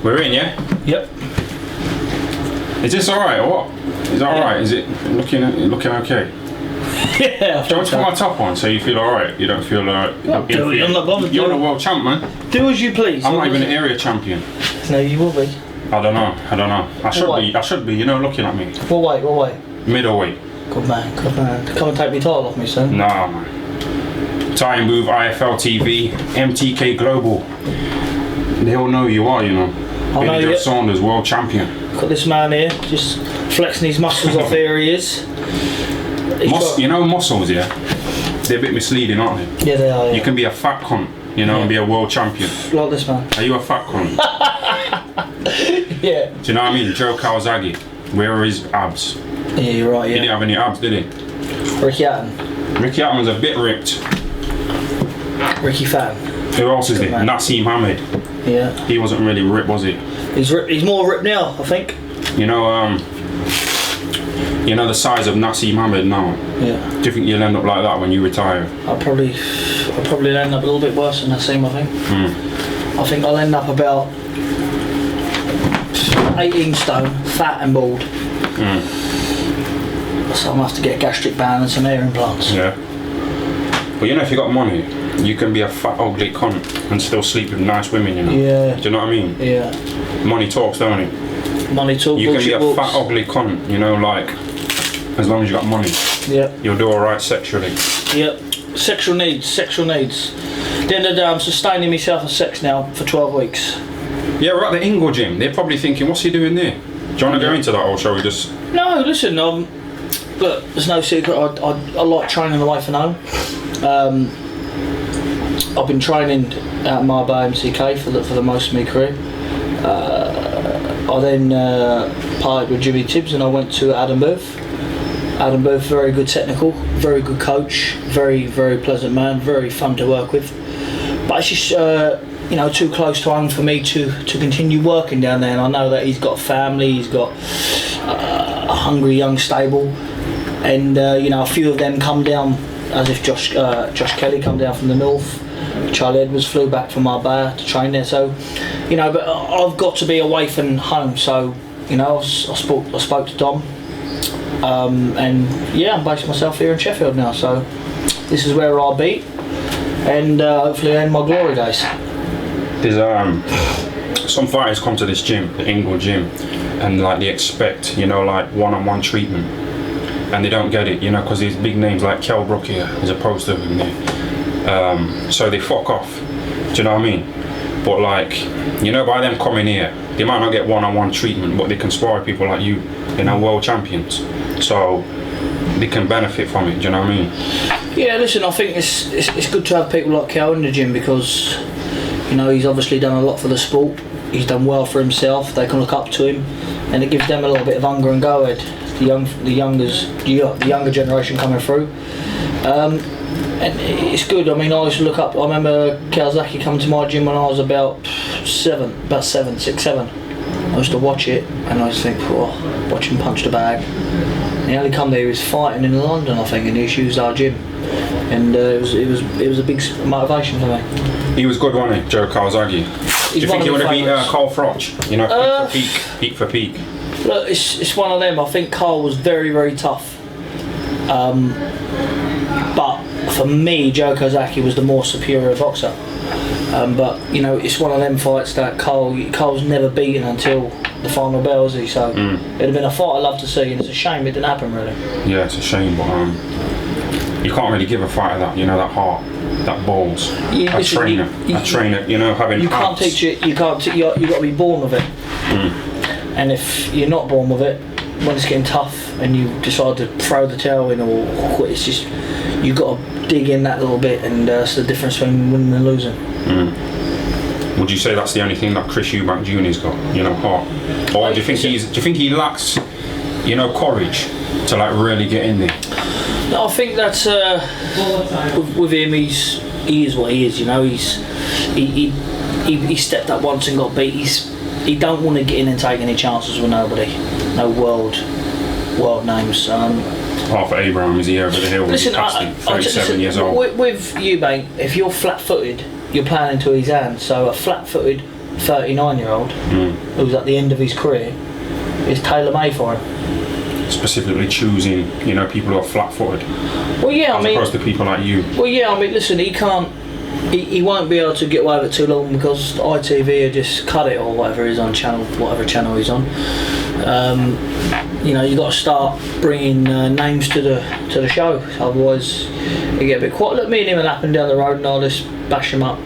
We're in, yeah? Yep. Is this alright or what? Is that alright? Is it looking okay? Yeah. Do you want to put my top on so you feel alright? You don't feel alright? I'm not bothered. You're the world champ, man. Do as you please. I'm not even an area champion. No, you will be. I don't know. I should be, you know, looking at me. What weight? Middleweight. Good man. Come and take me title off me, son. Nah, man. Tyan Booth, IFL TV, MTK Global. They all know who you are, you know. Billy Joe Saunders, world champion. Got this man here, just flexing his muscles off. Here he is. You know, muscles, yeah? They're a bit misleading, aren't they? Yeah, they are. Yeah. You can be a fat cunt, you know, and be a world champion. Like this man. Are you a fat cunt? Yeah. Do you know what I mean? Joe Kawasaki, where are his abs? Yeah, you're right, yeah. He didn't have any abs, did he? Ricky Hatton. Ricky Hatton was a bit ripped. Ricky Fatton. Who else is there? Nassim Hamed. Yeah. He wasn't really ripped, was he? He's ripped. He's more ripped now, I think. You know the size of Nassim Hamed now. Yeah. Do you think you'll end up like that when you retire? I'll probably end up a little bit worse than Nassim, I think. I think I'll end up about 18 stone, fat and bald. So I'm gonna have to get a gastric band and some hair implants. Yeah. But you know, if you got money, you can be a fat, ugly cunt and still sleep with nice women, you know? Yeah. Do you know what I mean? Yeah. Money talks, don't it? Money talks. You can be a fat, ugly cunt, you know, like, as long as you got money. Yeah. You'll do alright sexually. Yep. Sexual needs. At the end of the day, I'm sustaining myself with sex now for 12 weeks. Yeah, we're at the Ingle gym. They're probably thinking, what's he doing there? Do you want to go into that, or shall we just... No, listen, look, there's no secret, I like training away from home. I've been training at Marbella MCK for the most of my career. I then parted with Jimmy Tibbs and I went to Adam Booth. Adam Booth, very good technical, very good coach, very, very pleasant man, very fun to work with. But it's just, too close to home for me to continue working down there, and I know that he's got a family, he's got a hungry young stable, and a few of them come down, as if Josh Kelly come down from the north, Charlie Edwards flew back from Marbella to train there, so but I've got to be away from home, so I spoke to Dom, and I'm basing myself here in Sheffield now, so this is where I'll be, and hopefully end my glory days. There's some fighters come to this gym, the Ingle gym, and like they expect, like one-on-one treatment, and they don't get it, because these big names like Kell Brook here is a poster of him there. So they fuck off. Do you know what I mean? But like, by them coming here, they might not get one-on-one treatment, but they can spar with people like you, world champions. So they can benefit from it. Do you know what I mean? Yeah, listen, I think it's good to have people like Kel in the gym because he's obviously done a lot for the sport. He's done well for himself. They can look up to him, and it gives them a little bit of hunger and go ahead. The younger generation coming through. And it's good. I mean, I used to look up. I remember Kawasaki coming to my gym when I was about 7. I used to watch it, and I used to think, watch him punch the bag. And he only come there. He was fighting in London, I think, and he used our gym, and it was a big motivation for me. He was good, wasn't he, Joe Kawasaki? Do you think he would have beat Carl Froch? Peak for peak. Look, it's one of them. I think Carl was very, very tough. But for me, Joe Kawasaki was the more superior boxer. But it's one of them fights that Carl's never beaten until the final bell, is he? So it'd have been a fight I'd love to see, and it's a shame it didn't happen, really. Yeah, it's a shame, but you can't really give a fighter that, that heart, that balls. A trainer, having. You can't teach it. You got to be born with it. And if you're not born with it, when it's getting tough and you decide to throw the towel in or quit, it's just you've got to dig in that little bit, and that's the difference between winning and losing. Would you say that's the only thing that Chris Eubank Jr.'s got, heart? Or do you think he lacks, courage to like really get in there? No, I think that's with him. He is what he is. He stepped up once and got beat. He don't want to get in and take any chances with nobody. No world names. Arthur Abraham is here over the hill. Listen, 37 years old. With Eubank, if you're flat-footed, you're playing into his hand. So a flat-footed 39-year-old who's at the end of his career is tailor-made for him. Specifically choosing, people who are flat-footed. Well, yeah, as opposed to people like you. Well, yeah, listen, he can't. He won't be able to get away with it too long because ITV just cut it or whatever he's on whatever channel he's on. You got to start bringing names to the show, otherwise you get a bit quiet. Look, me and him are lapping down the road and I'll just bash him up.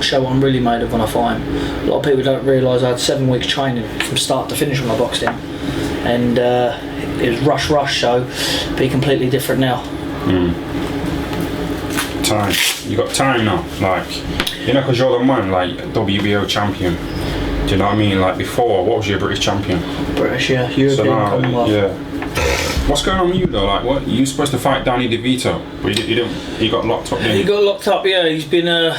Show what I'm really made of when I fight him. A lot of people don't realise I had 7 weeks training from start to finish when I boxed him, and it was rush, so be completely different now. Time. You got time now, because you're the man, WBO champion. Do you know what I mean? Like before, what was your British champion? British, yeah. European, Commonwealth. Yeah. What's going on with you though? What? You were supposed to fight Danny DeVito, but you didn't. He got locked up, didn't he? He got locked up, yeah. He's been a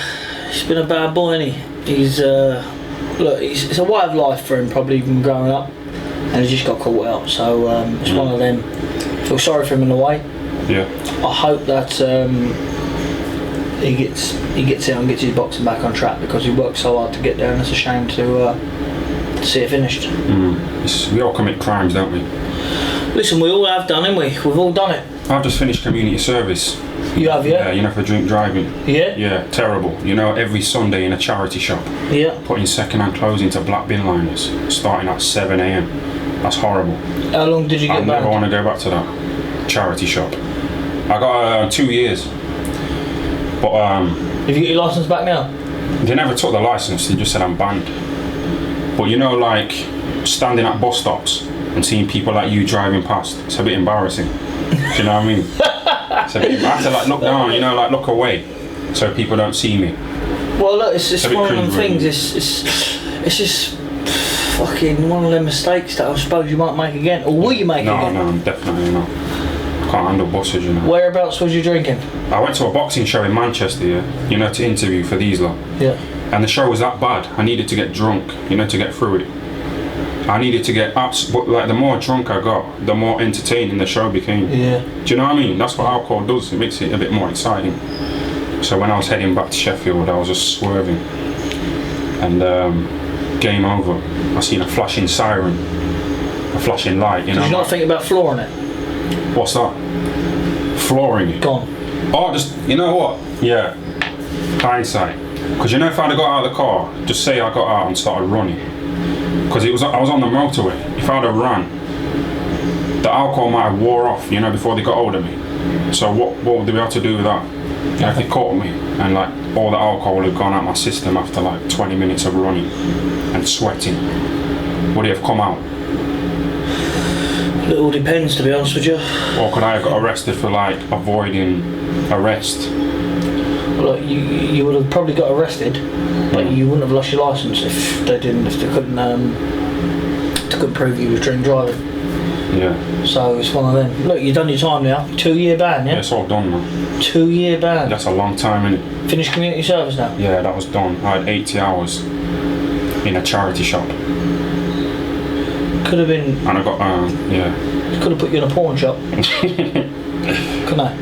bad boy, isn't he? He's it's a way of life for him, probably even growing up, and he just got caught out. So it's one of them. Feel sorry for him in a way. Yeah. I hope that he gets out and gets his boxing back on track because he worked so hard to get there, and it's a shame to see it finished. We all commit crimes, don't we? Listen, we all have done, haven't we? We've all done it. I've just finished community service. You have, yeah? Yeah, for drink driving. Yeah? Yeah, terrible. Every Sunday in a charity shop. Yeah. Putting second-hand clothes into black bin liners, starting at 7 a.m. That's horrible. How long did you get back? I never want to go back to that charity shop. I got 2 years. But have you got your licence back now? They never took the licence, they just said I'm banned. But standing at bus stops and seeing people like you driving past, it's a bit embarrassing. Do you know what I mean? I have to look down, look away, so people don't see me. Well, look, it's just one of them things. It's just fucking one of them mistakes that I suppose you might make again, or will you make again? No, definitely not. I can't handle buses, Whereabouts was you drinking? I went to a boxing show in Manchester, to interview for these lot. Yeah. And the show was that bad. I needed to get drunk, to get through it. I needed to get but the more drunk I got, the more entertaining the show became. Yeah. Do you know what I mean? That's what alcohol does. It makes it a bit more exciting. So when I was heading back to Sheffield, I was just swerving, and game over. I seen a flashing siren, a flashing light. Did you not think about flooring it? What's that? Flooring it? Gone. Oh, just what? Yeah. Hindsight. Because if I'd have got out of the car, just say I got out and started running. Because I was on the motorway. If I'd have ran, the alcohol might have wore off, before they got hold of me. So what would they be able to do with that? If they caught me and all the alcohol would have gone out my system after 20 minutes of running and sweating, would it have come out? It all depends, to be honest with you. Or could I have got arrested for avoiding arrest? Well, you would have probably got arrested, but you wouldn't have lost your licence if they couldn't prove you was drink driving. Yeah. So it's one of them. Look, you've done your time now. 2-year ban, yeah? Yeah, it's all done now. 2-year ban. That's a long time, innit? Finished community service now? Yeah, that was done. I had 80 hours in a charity shop. Could have been. And I got yeah. Could have put you in a porn shop. Couldn't I?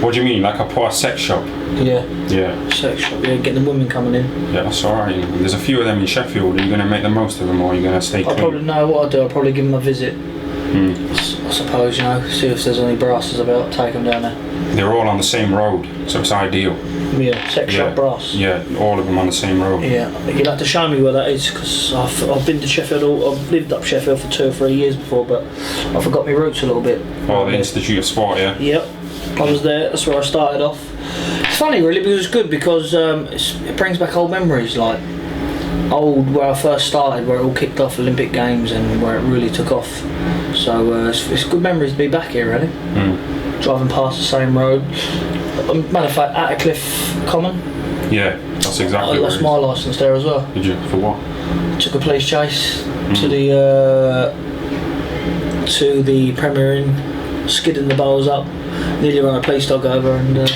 What do you mean, like a sex shop? Yeah. Yeah. Sex shop, yeah, getting the women coming in. Yeah, that's alright. There's a few of them in Sheffield. Are you going to make the most of them, or are you going to stay clean? I'll probably know what I'll do. I'll probably give them a visit. I suppose, see if there's any brasses about, take them down there. They're all on the same road, so it's ideal. Yeah, sex shop brass. Yeah, all of them on the same road. Yeah, you'll have to show me where that is, because I've been to Sheffield, I've lived up Sheffield for 2 or 3 years before, but I forgot my roots a little bit. Oh, the Institute of Sport, yeah? Yep, I was there, that's where I started off. It's funny really, because it's good, because it brings back old memories, where I first started, where it all kicked off, Olympic Games, and where it really took off. So it's good memories to be back here, really. Driving past the same road. Matter of fact, Attercliffe Common. Yeah, that's exactly. I lost my licence there as well. Did you? For what? Took a police chase to the Premier Inn, skidding the bowls up, nearly ran a police dog over, and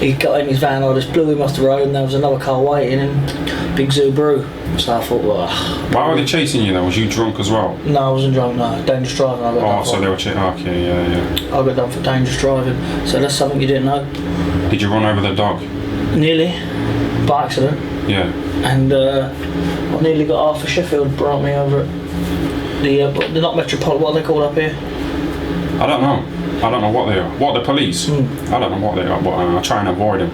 he got in his van. I just blew him off the road, and there was another car waiting, and big Subaru. So I thought, why were they chasing you though? Was you drunk as well? No, I wasn't drunk, no. Dangerous driving, I got done for. So they were chasing, okay, yeah. I got done for dangerous driving, so that's something you didn't know. Did you run over the dog? Nearly, by accident. Yeah. And I nearly got Arthur Sheffield brought me over it. They're not Metropolitan, what are they called up here? I don't know what they are. What, the police? I don't know what they are, but I try and avoid them.